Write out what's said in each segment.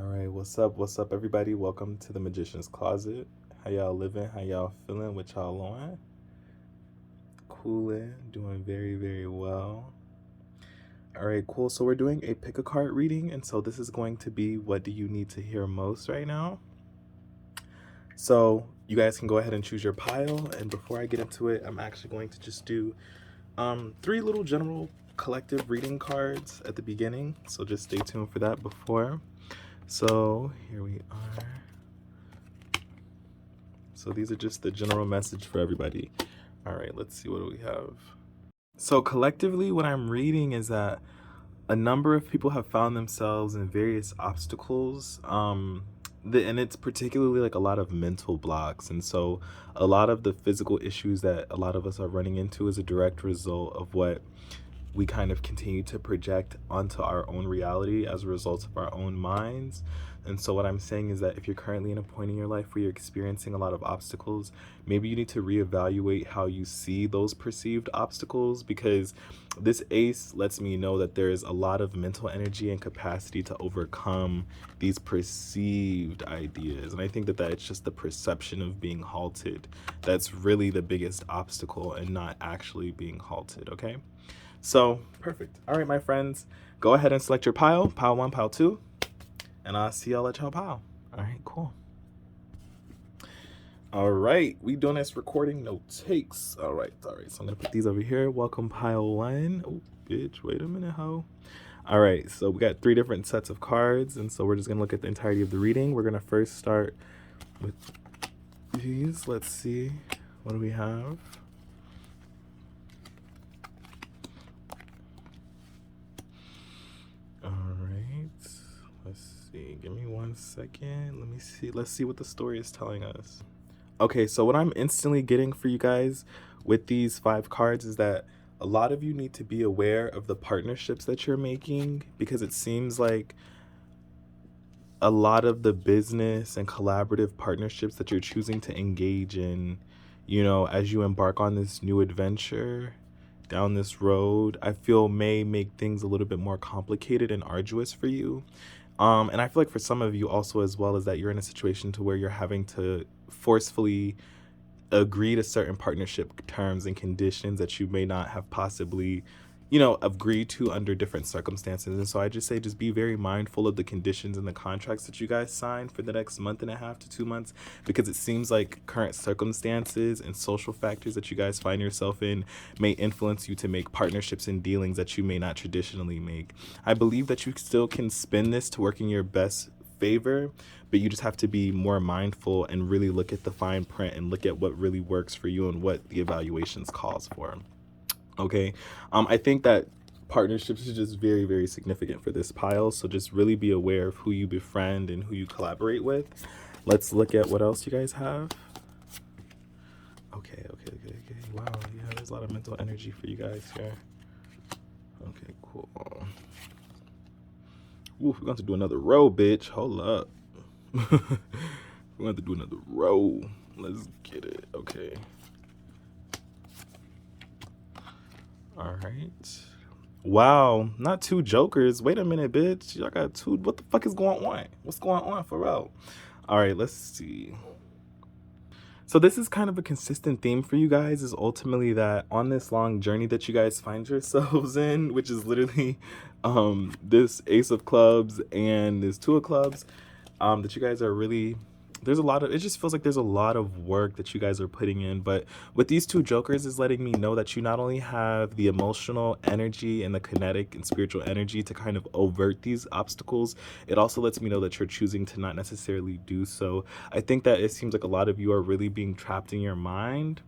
All right, what's up? What's up, everybody? Welcome to the Magician's Closet. How y'all living? How y'all feeling? What y'all on? Coolin', doing very, very well. All right, cool. So we're doing a pick a card reading, and so this is going to be what do you need to hear most right now? So you guys can go ahead and choose your pile, and before I get into it, I'm actually going to just do three little general collective reading cards at the beginning. So just stay tuned for that before. So here we are. So these are just the general message for everybody. All right, let's see, what do we have? So collectively, what I'm reading is that a number of people have found themselves in various obstacles. And it's particularly like a lot of mental blocks. And so a lot of the physical issues that a lot of us are running into is a direct result of what we kind of continue to project onto our own reality as a result of our own minds. And so what I'm saying is that if you're currently in a point in your life where you're experiencing a lot of obstacles, maybe you need to reevaluate how you see those perceived obstacles, because this ace lets me know that there is a lot of mental energy and capacity to overcome these perceived ideas. And I think that it's just the perception of being halted that's really the biggest obstacle, and not actually being halted, okay? So, perfect. All right, my friends, go ahead and select your pile 1, pile 2, and I'll see y'all at y'all pile. All right, cool. All right, we doing this recording, no takes. All right, so I'm gonna put these over here. Welcome, pile 1. Oh, bitch, wait a minute, ho. All right, so we got 3 different sets of cards, and so we're just gonna look at the entirety of the reading. We're gonna first start with these. Let's see, what do we have? Let's see, give me 1 second. Let me see. Let's see what the story is telling us. Okay, so what I'm instantly getting for you guys with these 5 cards is that a lot of you need to be aware of the partnerships that you're making, because it seems like a lot of the business and collaborative partnerships that you're choosing to engage in, you know, as you embark on this new adventure down this road, I feel may make things a little bit more complicated and arduous for you. And I feel like for some of you also, as well, is that you're in a situation to where you're having to forcefully agree to certain partnership terms and conditions that you may not have possibly, you know, agreed to under different circumstances. And so I just say, just be very mindful of the conditions and the contracts that you guys sign for the next month and a half to 2 months, because it seems like current circumstances and social factors that you guys find yourself in may influence you to make partnerships and dealings that you may not traditionally make. I believe that you still can spin this to work in your best favor, but you just have to be more mindful and really look at the fine print and look at what really works for you and what the evaluations calls for. Okay, I think that partnerships is just very, very significant for this pile, so just really be aware of who you befriend and who you collaborate with. Let's look at what else you guys have. Okay. Wow, yeah, there's a lot of mental energy for you guys here. Okay, cool. Ooh, we're going to do another row, bitch. Hold up. We're going to do another row. Let's get it. Okay. All right. Wow, not 2 jokers. Wait a minute, bitch. Y'all got 2. What the fuck is going on? What's going on for real? All right, let's see. So this is kind of a consistent theme for you guys, is ultimately that on this long journey that you guys find yourselves in, which is literally this Ace of Clubs and this 2 of Clubs, that you guys are really, there's a lot of, it just feels like there's a lot of work that you guys are putting in. But with these 2 jokers is letting me know that you not only have the emotional energy and the kinetic and spiritual energy to kind of overt these obstacles, it also lets me know that you're choosing to not necessarily do so. I think that it seems like a lot of you are really being trapped in your mind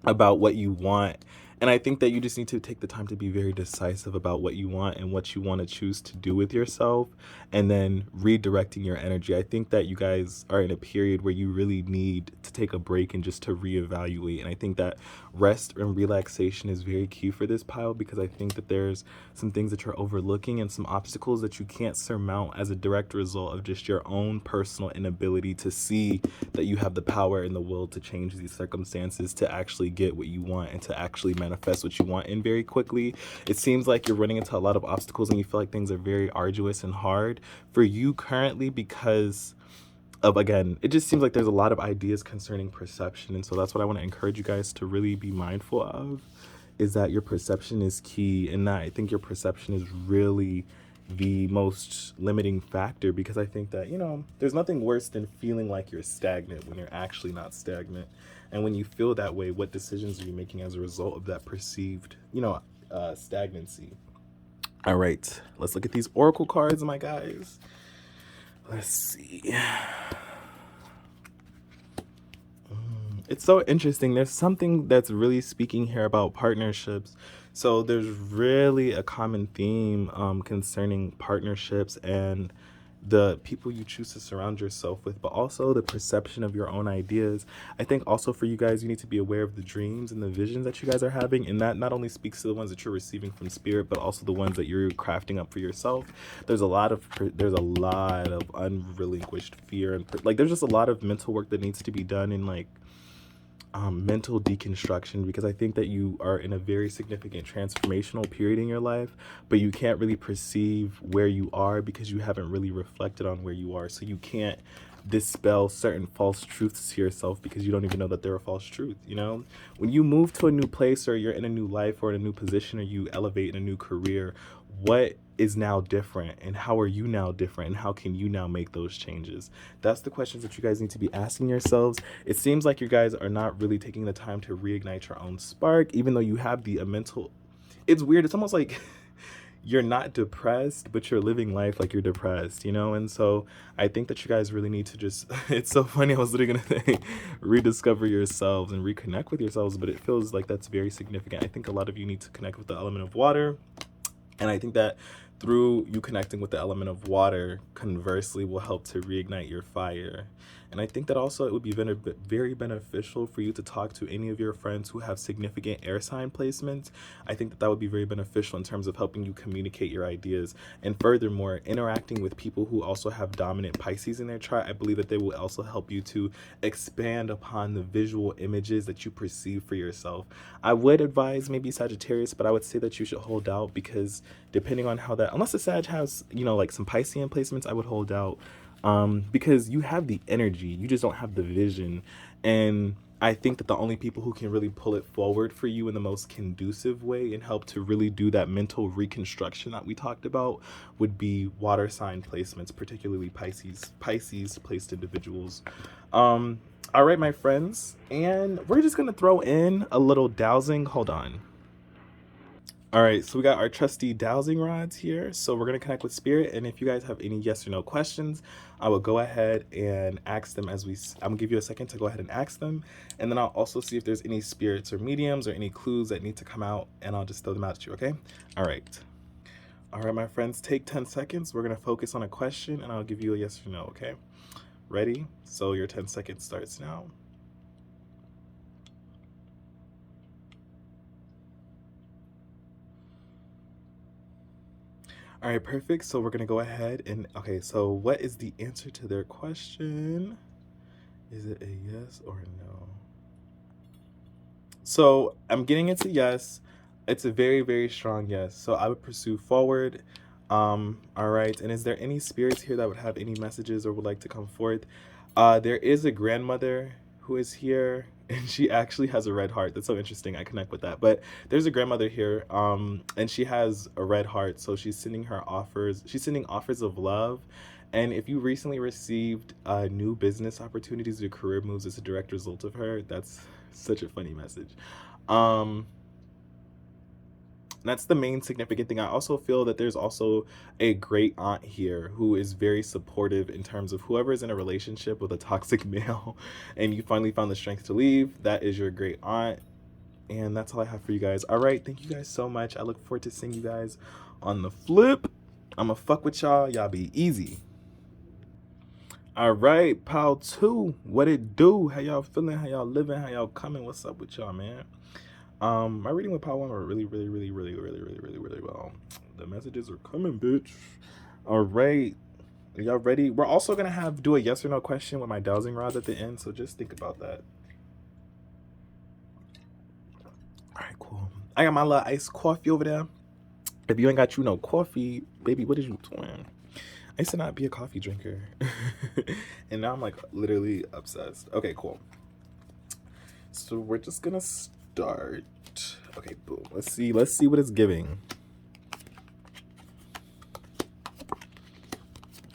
about what you want. And I think that you just need to take the time to be very decisive about what you want and what you want to choose to do with yourself, and then redirecting your energy. I think that you guys are in a period where you really need to take a break and just to reevaluate. And I think that rest and relaxation is very key for this pile, because I think that there's some things that you're overlooking and some obstacles that you can't surmount as a direct result of just your own personal inability to see that you have the power and the will to change these circumstances, to actually get what you want and to actually manifest manifest what you want in very quickly. It seems like you're running into a lot of obstacles and you feel like things are very arduous and hard for you currently because of, again, it just seems like there's a lot of ideas concerning perception. And so that's what I want to encourage you guys to really be mindful of, is that your perception is key, and that I think your perception is really the most limiting factor, because I think that, there's nothing worse than feeling like you're stagnant when you're actually not stagnant. And when you feel that way, what decisions are you making as a result of that perceived, stagnancy? All right, let's look at these oracle cards, my guys. Let's see. It's so interesting. There's something that's really speaking here about partnerships. So there's really a common theme concerning partnerships and the people you choose to surround yourself with, but also the perception of your own ideas. I think also for you guys, you need to be aware of the dreams and the visions that you guys are having, and that not only speaks to the ones that you're receiving from spirit, but also the ones that you're crafting up for yourself. There's a lot of unrelinquished fear, and there's just a lot of mental work that needs to be done in mental deconstruction, because I think that you are in a very significant transformational period in your life, but you can't really perceive where you are because you haven't really reflected on where you are. So you can't dispel certain false truths to yourself because you don't even know that they're a false truth. When you move to a new place, or you're in a new life or in a new position, or you elevate in a new career, what is now different, and how are you now different, and how can you now make those changes? That's the questions that you guys need to be asking yourselves. It seems like you guys are not really taking the time to reignite your own spark, even though you have the mental. It's weird. It's almost like you're not depressed, but you're living life like you're depressed, And so I think that you guys really need to just, it's so funny. I was literally going to say, rediscover yourselves and reconnect with yourselves, but it feels like that's very significant. I think a lot of you need to connect with the element of water. And I think that through you connecting with the element of water, conversely, will help to reignite your fire. And I think that also it would be very beneficial for you to talk to any of your friends who have significant air sign placements. I think that would be very beneficial in terms of helping you communicate your ideas. And furthermore, interacting with people who also have dominant Pisces in their chart, I believe that they will also help you to expand upon the visual images that you perceive for yourself. I would advise maybe Sagittarius, but I would say that you should hold out, because depending on how that, unless the Sag has, some Piscean placements, I would hold out. Because you have the energy, you just don't have the vision. And I think that the only people who can really pull it forward for you in the most conducive way and help to really do that mental reconstruction that we talked about would be water sign placements, particularly Pisces placed individuals. All right, my friends, and we're just gonna throw in a little dowsing. Hold on. All right, so we got our trusty dowsing rods here. So we're going to connect with spirit. And if you guys have any yes or no questions, I will go ahead and ask them I'm going to give you a second to go ahead and ask them. And then I'll also see if there's any spirits or mediums or any clues that need to come out, and I'll just throw them out at you, okay? All right. All right, my friends, take 10 seconds. We're going to focus on a question, and I'll give you a yes or no, okay? Ready? So your 10 seconds starts now. All right, perfect. So we're going to go ahead and, okay, so what is the answer to their question? Is it a yes or a no? So I'm getting into yes. It's a very, very strong yes. So I would pursue forward. All right. And is there any spirits here that would have any messages or would like to come forth? There is a grandmother who is here, and she actually has a red heart. That's so interesting. I connect with that. But there's a grandmother here, and she has a red heart. So she's sending offers of love. And if you recently received new business opportunities or career moves as a direct result of her, that's such a funny message. That's the main significant thing. I also feel that there's also a great aunt here who is very supportive in terms of whoever is in a relationship with a toxic male and you finally found the strength to leave. That is your great aunt. And that's all I have for you guys. All right. Thank you guys so much. I look forward to seeing you guys on the flip. I'm gonna fuck with y'all. Y'all be easy. All right, pal 2. What it do? How y'all feeling? How y'all living? How y'all coming? What's up with y'all, man? My reading with Pal 1 were really well. The messages are coming, bitch. All right, are y'all ready? We're also gonna do a yes or no question with my dowsing rod at the end, so just think about that. All right, cool. I got my little iced coffee over there. If you ain't got no coffee, baby, what is you doing? I used to not be a coffee drinker. And now I'm like literally obsessed. Okay, cool. So we're just gonna start. Okay, boom. Let's see what it's giving.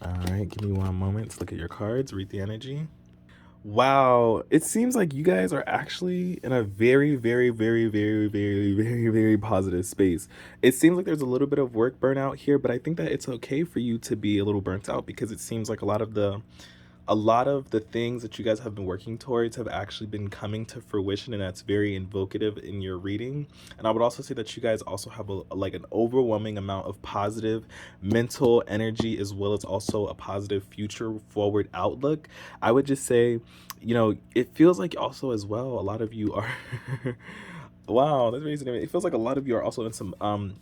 All right, give me one moment to look at your cards, read the energy. Wow, it seems like you guys are actually in a very, very, very, very, very, very, very positive space. It seems like there's a little bit of work burnout here, but I think that it's okay for you to be a little burnt out because it seems like a lot of the things that you guys have been working towards have actually been coming to fruition, and that's very invocative in your reading. And I would also say that you guys also have like an overwhelming amount of positive mental energy, as well as also a positive future forward outlook. I would just say, it feels like also as well a lot of you are wow, that's very significant. It feels like a lot of you are also in some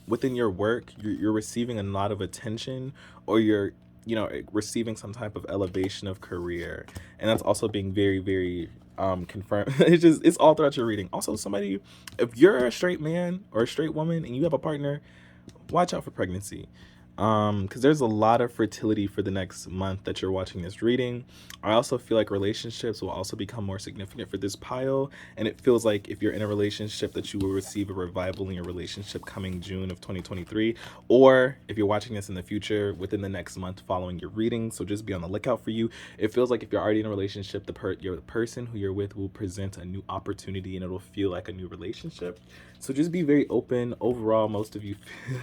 within your work, you're receiving a lot of attention, or you're receiving some type of elevation of career, and that's also being very, very confirmed. It's all throughout your reading. Also, somebody, if you're a straight man or a straight woman and you have a partner, watch out for pregnancy, because there's a lot of fertility for the next month that you're watching this reading. I also feel like relationships will also become more significant for this pile, and it feels like if you're in a relationship that you will receive a revival in your relationship coming June of 2023, or if you're watching this in the future within the next month following your reading. So just be on the lookout for you. It feels like if you're already in a relationship, the person who you're with will present a new opportunity, and it'll feel like a new relationship. So just be very open. Overall, most of you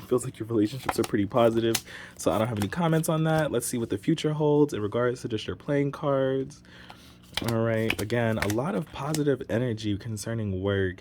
feels like your relationships are pretty positive. So I don't have any comments on that. Let's see what the future holds in regards to just your playing cards. All right. Again, a lot of positive energy concerning work.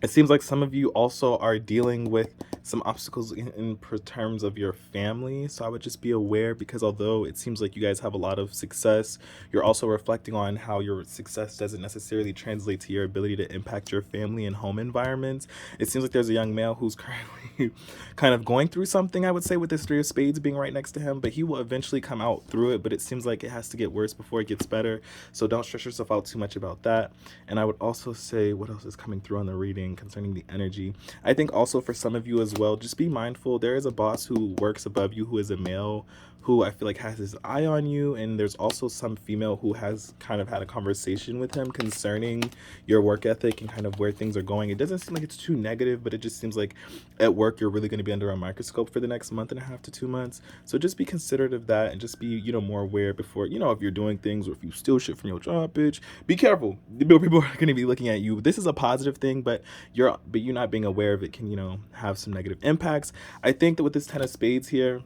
It seems like some of you also are dealing with some obstacles in terms of your family. So I would just be aware, because although it seems like you guys have a lot of success, you're also reflecting on how your success doesn't necessarily translate to your ability to impact your family and home environments. It seems like there's a young male who's currently kind of going through something, I would say, with this Three of Spades being right next to him, but he will eventually come out through it. But it seems like it has to get worse before it gets better. So don't stress yourself out too much about that. And I would also say, what else is coming through on the reading concerning the energy? I think also for some of you as well, just be mindful. There is a boss who works above you who is a male, who I feel like has his eye on you, and there's also some female who has kind of had a conversation with him concerning your work ethic and kind of where things are going. It doesn't seem like it's too negative, but it just seems like at work you're really going to be under a microscope for the next month and a half to 2 months. So just be considerate of that, and just be more aware before, if you're doing things, or if you steal shit from your job, bitch, be careful. People are going to be looking at you. This is a positive thing, but you're not being aware of it can have some negative impacts. I think that with this Ten of Spades here,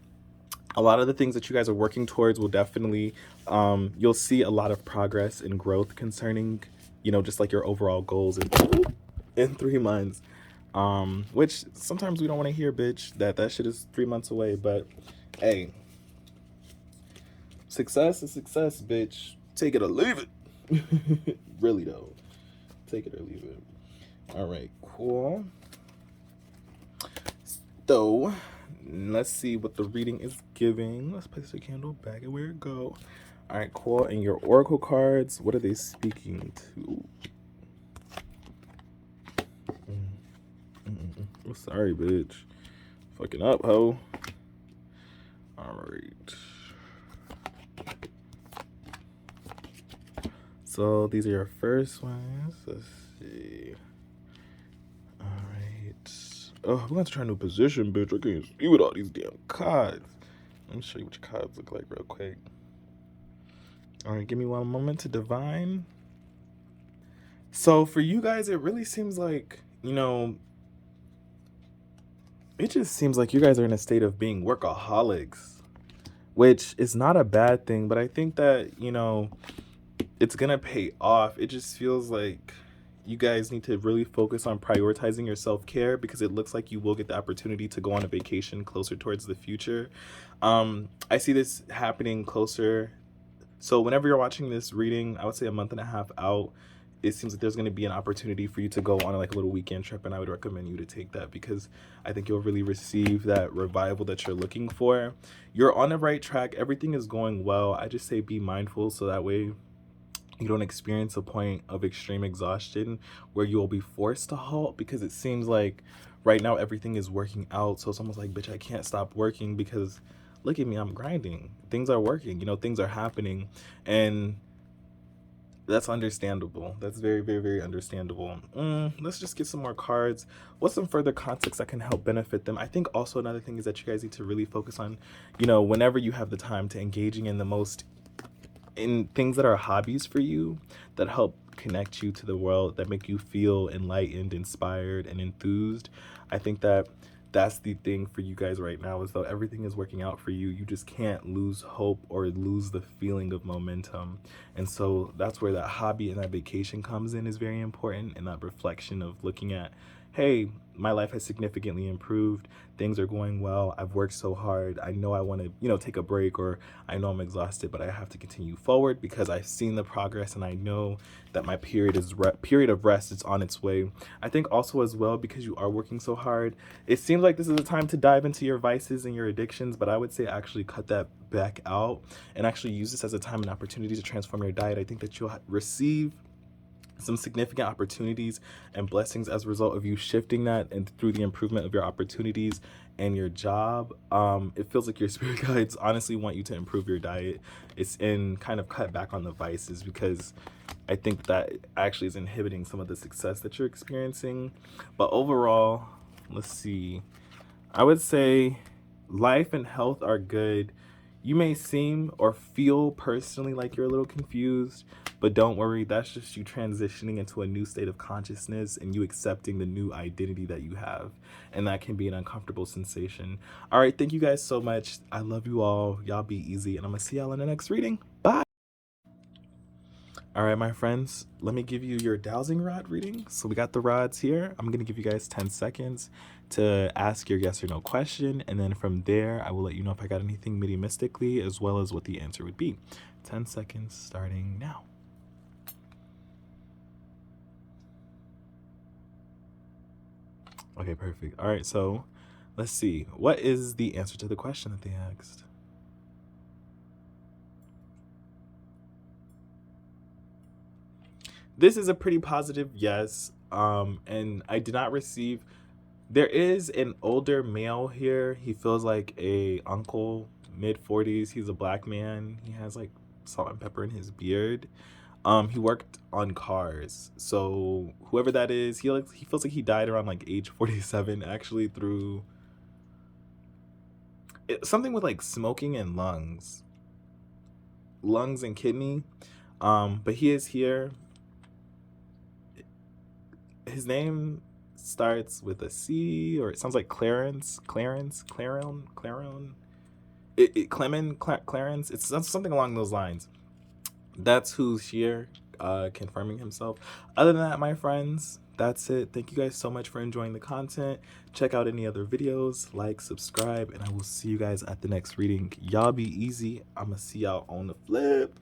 a lot of the things that you guys are working towards will definitely, you'll see a lot of progress and growth concerning, just like your overall goals in 3 months. Which sometimes we don't want to hear, bitch, that shit is 3 months away. But hey, success is success, bitch. Take it or leave it. Really though, take it or leave it. All right, cool. So let's see what the reading is giving. Let's place the candle back and where it go. All right, cool. And your oracle cards, what are they speaking to? I'm sorry, bitch. Fucking up, ho. All right. So these are your first ones. Let's see. All right. Oh, we're going to try a new position, bitch. I can't see with all these damn cards. Let me show you what your cards look like real quick. All right, give me one moment to divine. So for you guys, it really seems like, it just seems like you guys are in a state of being workaholics, which is not a bad thing, but I think that, it's going to pay off. It just feels like you guys need to really focus on prioritizing your self-care, because it looks like you will get the opportunity to go on a vacation closer towards the future. I see this happening closer. So whenever you're watching this reading, I would say a month and a half out, it seems like there's going to be an opportunity for you to go on like a little weekend trip, and I would recommend you to take that, because I think you'll really receive that revival that you're looking for. You're on the right track. Everything is going well. I just say be mindful, so that way You don't experience a point of extreme exhaustion where you will be forced to halt, because it seems like right now everything is working out. So it's almost like, bitch, I can't stop working because look at me, I'm grinding. Things are working, things are happening. And that's understandable. That's very, very, very understandable. Let's just get some more cards. What's some further context that can help benefit them? I think also another thing is that you guys need to really focus on, whenever you have the time, to engaging in the most in things that are hobbies for you, that help connect you to the world, that make you feel enlightened, inspired, and enthused. I think that that's the thing for you guys right now, is though everything is working out for you, you just can't lose hope or lose the feeling of momentum. And so that's where that hobby and that vacation comes in, is very important, and that reflection of looking at, hey, my life has significantly improved, things are going well, I've worked so hard, I know I want to take a break, or I know I'm exhausted, but I have to continue forward because I've seen the progress and I know that my period of rest is on its way. I think also as well, because you are working so hard, it seems like this is a time to dive into your vices and your addictions, but I would say actually cut that back out and actually use this as a time and opportunity to transform your diet. I think that you'll receive some significant opportunities and blessings as a result of you shifting that, and through the improvement of your opportunities and your job. It feels like your spirit guides honestly want you to improve your diet. It's in kind of cut back on the vices, because I think that actually is inhibiting some of the success that you're experiencing. But overall, let's see. I would say life and health are good. You may seem or feel personally like you're a little confused, but don't worry, that's just you transitioning into a new state of consciousness and you accepting the new identity that you have. And that can be an uncomfortable sensation. All right, thank you guys so much. I love you all. Y'all be easy, and I'm going to see y'all in the next reading. Bye. All right, my friends, let me give you your dowsing rod reading. So we got the rods here. I'm going to give you guys 10 seconds to ask your yes or no question. And then from there, I will let you know if I got anything mediumistically, as well as what the answer would be. 10 seconds starting now. Okay, perfect. All right, so let's see. What is the answer to the question that they asked? This is a pretty positive yes. And I did not receive. There is an older male here. He feels like a uncle, mid-40s. He's a black man. He has like salt and pepper in his beard. He worked on cars. So whoever that is, he feels like he died around like age 47, actually, through something with like smoking and lungs and kidney. But he is here. His name starts with a C, or it sounds like Clarence. Clarence. It's something along those lines. That's who's here, confirming himself. Other than that, my friends, that's it. Thank you guys so much for enjoying the content. Check out any other videos, like, subscribe, and I will see you guys at the next reading. Y'all be easy. I'm gonna see y'all on the flip.